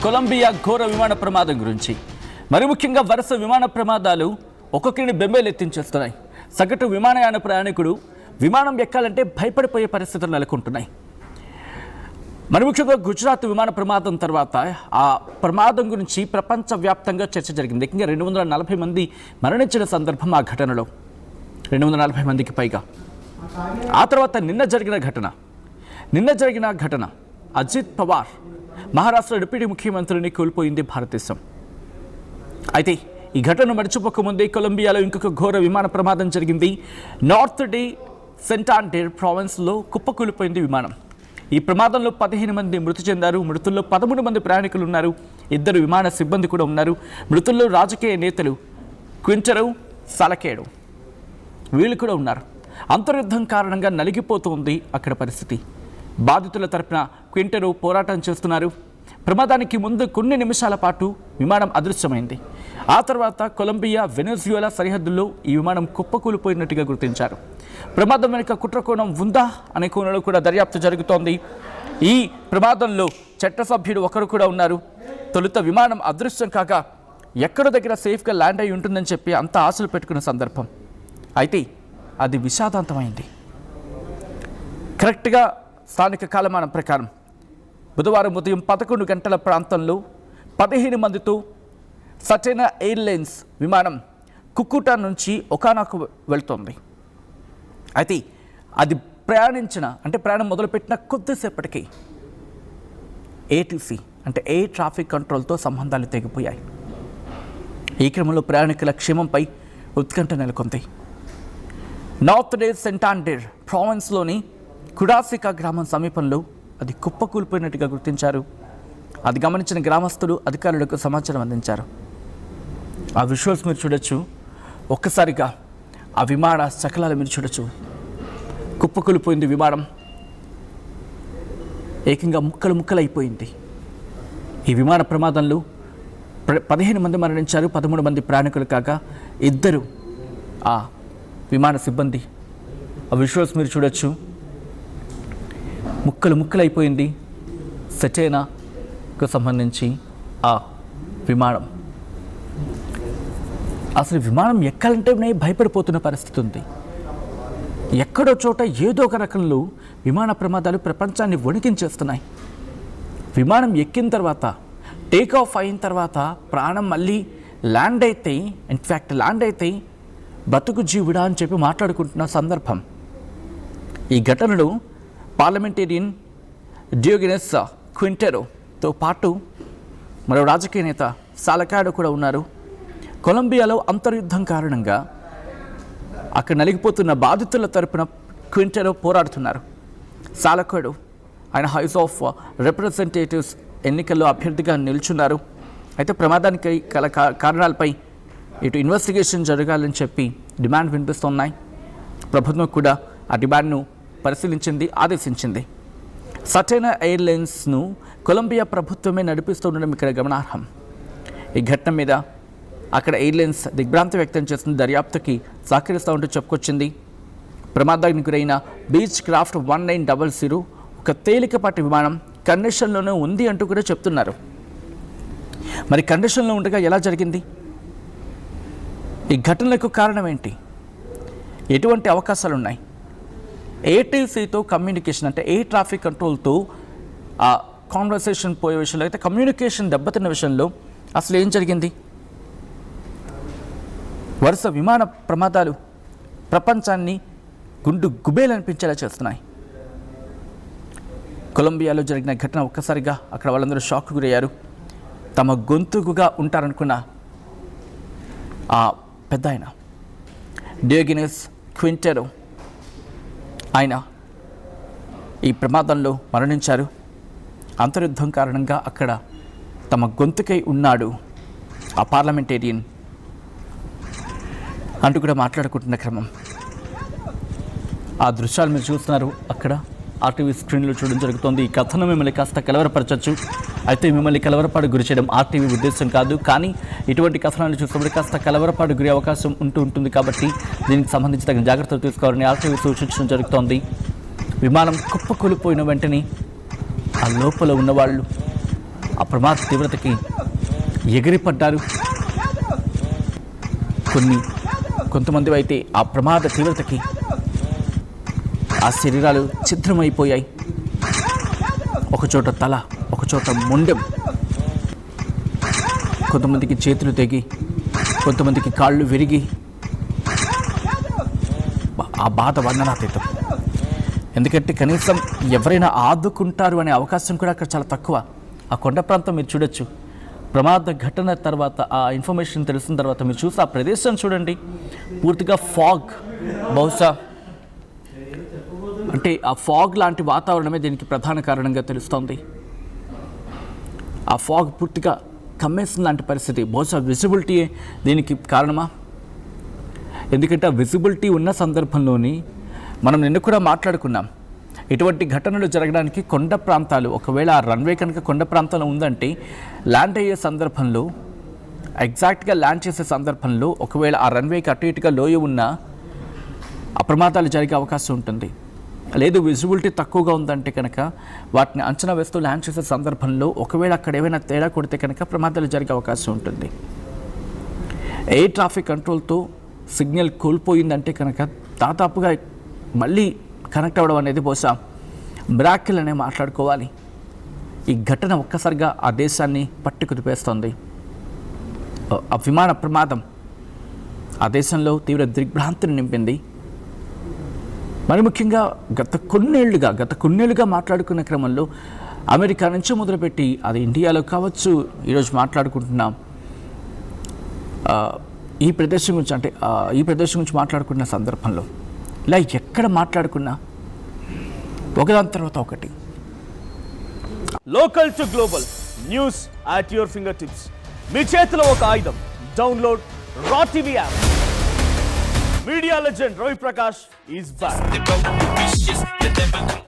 Colombia ఘోర విమాన ప్రమాదం గురించి. మరి ముఖ్యంగా వరుస విమాన ప్రమాదాలు ఒక్కొక్కరిని బెంబేలెత్తించేస్తున్నాయి. సగటు విమానయాన ప్రయాణికుడు విమానం ఎక్కాలంటే భయపడిపోయే పరిస్థితులు నెలకొంటున్నాయి. మరి ముఖ్యంగా గుజరాత్ విమాన ప్రమాదం తర్వాత ఆ ప్రమాదం గురించి ప్రపంచవ్యాప్తంగా చర్చ జరిగింది. ఏకంగా 240 మంది మరణించిన సందర్భం ఆ ఘటనలో, 240 మందికి పైగా. ఆ తర్వాత నిన్న జరిగిన ఘటన అజిత్ పవార్ మహారాష్ట్ర డిప్యూటీ ముఖ్యమంత్రిని కోల్పోయింది భారతదేశం. అయితే ఈ ఘటన మర్చిపోకముందే కొలంబియాలో ఇంకొక ఘోర విమాన ప్రమాదం జరిగింది. నార్త్ డి సెంటాండర్ ప్రావిన్స్లో కుప్పకూలిపోయింది విమానం. ఈ ప్రమాదంలో 15 మంది మృతి చెందారు. మృతుల్లో 13 మంది ప్రయాణికులు ఉన్నారు. 2 విమాన సిబ్బంది కూడా ఉన్నారు. మృతుల్లో రాజకీయ నేతలు క్వింటరో సాలకేడో వీళ్ళు కూడా ఉన్నారు. అంతర్యుద్ధం కారణంగా నలిగిపోతుంది అక్కడ పరిస్థితి. బాధితుల తరపున క్వింటరో పోరాటం చేస్తున్నారు. ప్రమాదానికి ముందు కొన్ని నిమిషాల పాటు విమానం అదృశ్యమైంది. ఆ తర్వాత కొలంబియా వెనెజుయలా సరిహద్దుల్లో ఈ విమానం కుప్పకూలిపోయినట్టుగా గుర్తించారు. ప్రమాదం వెనుక కుట్రకోణం ఉందా అనే కోణంలో కూడా దర్యాప్తు జరుగుతోంది. ఈ ప్రమాదంలో చట్టసభ్యుడు ఒకరు కూడా ఉన్నారు. తొలుత విమానం అదృశ్యం కాగా ఎక్కడో దగ్గర సేఫ్గా ల్యాండ్ అయి ఉంటుందని చెప్పి అంత ఆశలు పెట్టుకున్న సందర్భం. అయితే అది విషాదాంతమైంది. కరెక్ట్గా స్థానిక కాలమానం ప్రకారం బుధవారం ఉదయం 11 గంటల ప్రాంతంలో 15 మందితో సటైనా ఎయిర్లైన్స్ విమానం కుక్కుటా నుంచి ఒకానాకు వెళ్తోంది. అయితే అది ప్రయాణం మొదలుపెట్టిన కొద్దిసేపటికి ఏటీసీ అంటే ఎయిర్ ట్రాఫిక్ కంట్రోల్తో సంబంధాలు తెగిపోయాయి. ఈ క్రమంలో ప్రయాణికుల క్షేమంపై ఉత్కంఠ నెలకొంది. నార్త్ డే సెంటాండర్ ప్రావిన్స్లోని కుడాసికా గ్రామం సమీపంలో అది కుప్పకూలిపోయినట్టుగా గుర్తించారు. అది గమనించిన గ్రామస్తులు అధికారులకు సమాచారం అందించారు. ఆ విజువల్స్ మీరు చూడొచ్చు. ఒక్కసారిగా ఆ విమాన శకలాలు మీరు చూడొచ్చు. కుప్పకూలిపోయింది విమానం. ఏకంగా ముక్కలు అయిపోయింది. ఈ విమాన ప్రమాదంలో 15 మంది మరణించారు. 13 మంది ప్రయాణికులు కాగా 2 ఆ విమాన సిబ్బంది. ఆ విజువల్స్ మీరు చూడొచ్చు. ముక్కలు అయిపోయింది సెటైనాకు సంబంధించి ఆ విమానం. అసలు విమానం ఎక్కాలంటేనే భయపడిపోతున్న పరిస్థితి ఉంది. ఎక్కడో చోట ఏదో ఒక రకంలో విమాన ప్రమాదాలు ప్రపంచాన్ని వణికించేస్తున్నాయి. విమానం ఎక్కిన తర్వాత, టేక్ ఆఫ్ అయిన తర్వాత ప్రాణం మళ్ళీ ల్యాండ్ అయితే బతుకు జీవుడా అని చెప్పి మాట్లాడుకుంటున్న సందర్భం. ఈ ఘటనలో పార్లమెంటేరియన్ డియోగెనెస్ క్వింటెరోతో పాటు మరో రాజకీయ నేత సాలకాడో కూడా ఉన్నారు. కొలంబియాలో అంతర్యుద్ధం కారణంగా అక్కడ నలిగిపోతున్న బాధితుల తరపున క్వింటెరో పోరాడుతున్నారు. సాలకాడో ఆయన హౌస్ ఆఫ్ రిప్రజెంటేటివ్స్ ఎన్నికల్లో అభ్యర్థిగా నిల్చున్నారు. అయితే ప్రమాదానికి గల కారణాలపై ఇటు ఇన్వెస్టిగేషన్ జరగాలని చెప్పి డిమాండ్ వినిపిస్తున్నాయి. ప్రభుత్వం కూడా ఆ డిమాండ్ను పరిశీలించింది, ఆదేశించింది. సటైనా ఎయిర్లైన్స్ను కొలంబియా ప్రభుత్వమే నడిపిస్తుండడం ఇక్కడ గమనార్హం. ఈ ఘటన మీద అక్కడ ఎయిర్లైన్స్ దిగ్భ్రాంతి వ్యక్తం చేస్తుంది, దర్యాప్తుకి సహకరిస్తూ ఉంటూ చెప్పుకొచ్చింది. ప్రమాదానికి గురైన బీచ్ క్రాఫ్ట్ 1900 ఒక తేలికపాటి విమానం కండిషన్లోనే ఉంది అంటూ కూడా చెప్తున్నారు. మరి కండిషన్లో ఉండగా ఎలా జరిగింది? ఈ ఘటనలకు కారణం ఏంటి? ఎటువంటి అవకాశాలు ఉన్నాయి? ఏటీసీతో కమ్యూనికేషన్ అంటే ఎయిర్ ట్రాఫిక్ కంట్రోల్తో ఆ కాన్వర్సేషన్ పోయే విషయంలో, అయితే కమ్యూనికేషన్ దెబ్బతిన్న విషయంలో అసలు ఏం జరిగింది? వరుస విమాన ప్రమాదాలు ప్రపంచాన్ని గుబేలనిపించేలా చేస్తున్నాయి. కొలంబియాలో జరిగిన ఘటన ఒక్కసారిగా అక్కడ వాళ్ళందరూ షాక్కు గురయ్యారు. తమ గొంతుగా ఉంటారనుకున్న ఆ పెద్ద ఆయన డియోగెనెస్ క్వింటెరో ఆయన ఈ ప్రమాదంలో మరణించారు. అంతర్యుద్ధం కారణంగా అక్కడ తమ గొంతుకై ఉన్నాడు ఆ పార్లమెంటేరియన్ అంటూ కూడా మాట్లాడుకుంటున్న క్రమం. ఆ దృశ్యాలు మీరు చూస్తున్నారు. అక్కడ ఆర్టీవీ స్క్రీన్లో చూడడం జరుగుతుంది. ఈ కథను మిమ్మల్ని కాస్త కలవరపరచచ్చు. అయితే మిమ్మల్ని కలవరపాటు గురి చేయడం ఆర్టీవీ ఉద్దేశం కాదు. కానీ ఇటువంటి కథనాలు చూసినప్పుడు కాస్త కలవరపాటు గురి అవకాశం ఉంటుంది. కాబట్టి దీనికి సంబంధించి తగిన జాగ్రత్తలు తీసుకోవాలని ఆర్టీవీ సూచించడం జరుగుతోంది. విమానం కుప్పకూలిపోయిన వెంటనే ఆ లోపల ఉన్నవాళ్ళు ఆ ప్రమాద తీవ్రతకి ఎగిరిపడ్డారు. కొంతమంది అయితే ఆ ప్రమాద తీవ్రతకి ఆ శరీరాలు ఛిద్రమైపోయాయి. ఒకచోట తల, ఒకచోట మొండెం, కొంతమందికి చేతులు తెగి, కొంతమందికి కాళ్ళు విరిగి, ఆ బాధ వర్ణనాతీతం. ఎందుకంటే కనీసం ఎవరైనా ఆదుకుంటారు అనే అవకాశం కూడా అక్కడ చాలా తక్కువ. ఆ కొండ ప్రాంతం మీరు చూడొచ్చు. ప్రమాద ఘటన తర్వాత ఆ ఇన్ఫర్మేషన్ తెలిసిన తర్వాత మీరు చూసి ఆ ప్రదేశం చూడండి, పూర్తిగా ఫాగ్. బహుశా అంటే ఆ ఫాగ్ లాంటి వాతావరణమే దీనికి ప్రధాన కారణంగా తెలుస్తోంది. ఆ ఫాగ్ పూర్తిగా కమ్మేసిన లాంటి పరిస్థితి. బహుశా విజిబిలిటీయే దీనికి కారణమా? ఎందుకంటే ఆ విజిబిలిటీ ఉన్న సందర్భంలోని మనం నిన్న కూడా మాట్లాడుకున్నాం, ఇటువంటి ఘటనలు జరగడానికి కొండ ప్రాంతాలు, ఒకవేళ ఆ రన్వే కనుక కొండ ప్రాంతంలో ఉందంటే ల్యాండ్ అయ్యే సందర్భంలో, ఎగ్జాక్ట్గా ల్యాండ్ చేసే సందర్భంలో ఒకవేళ ఆ రన్వేకి అటు ఇటుగా లోయ ఉన్న అప్రమాదాలు జరిగే అవకాశం ఉంటుంది. లేదు విజిబిలిటీ తక్కువగా ఉందంటే కనుక వాటిని అంచనా వేస్తూ ల్యాండ్ చేసే సందర్భంలో ఒకవేళ అక్కడ ఏమైనా తేడా కొడితే కనుక ప్రమాదాలు జరిగే అవకాశం ఉంటుంది. ఎయిర్ ట్రాఫిక్ కంట్రోల్తో సిగ్నల్ కోల్పోయిందంటే కనుక దాదాపుగా మళ్ళీ కనెక్ట్ అవ్వడం అనేది బహుశా మిరాకిల్ అనే మాట్లాడుకోవాలి. ఈ ఘటన ఒక్కసారిగా ఆ దేశాన్ని పట్టి కుదిపేస్తుంది. ఆ విమాన ప్రమాదం ఆ దేశంలో తీవ్ర దిగ్భ్రాంతిని నింపింది. మరి ముఖ్యంగా గత కొన్నేళ్లుగా మాట్లాడుకున్న క్రమంలో అమెరికా నుంచి మొదలుపెట్టి అది ఇండియాలో కావచ్చు, ఈరోజు మాట్లాడుకుంటున్నాం ఈ ప్రదేశం గురించి మాట్లాడుకున్న సందర్భంలో ఇలా ఎక్కడ మాట్లాడుకున్నా ఒకదాని తర్వాత ఒకటి. Local to global news at your fingertips. మీ చేతిలో ఒక ఆయుధం. Download Raw TV app. Media legend Ravi Prakash is back.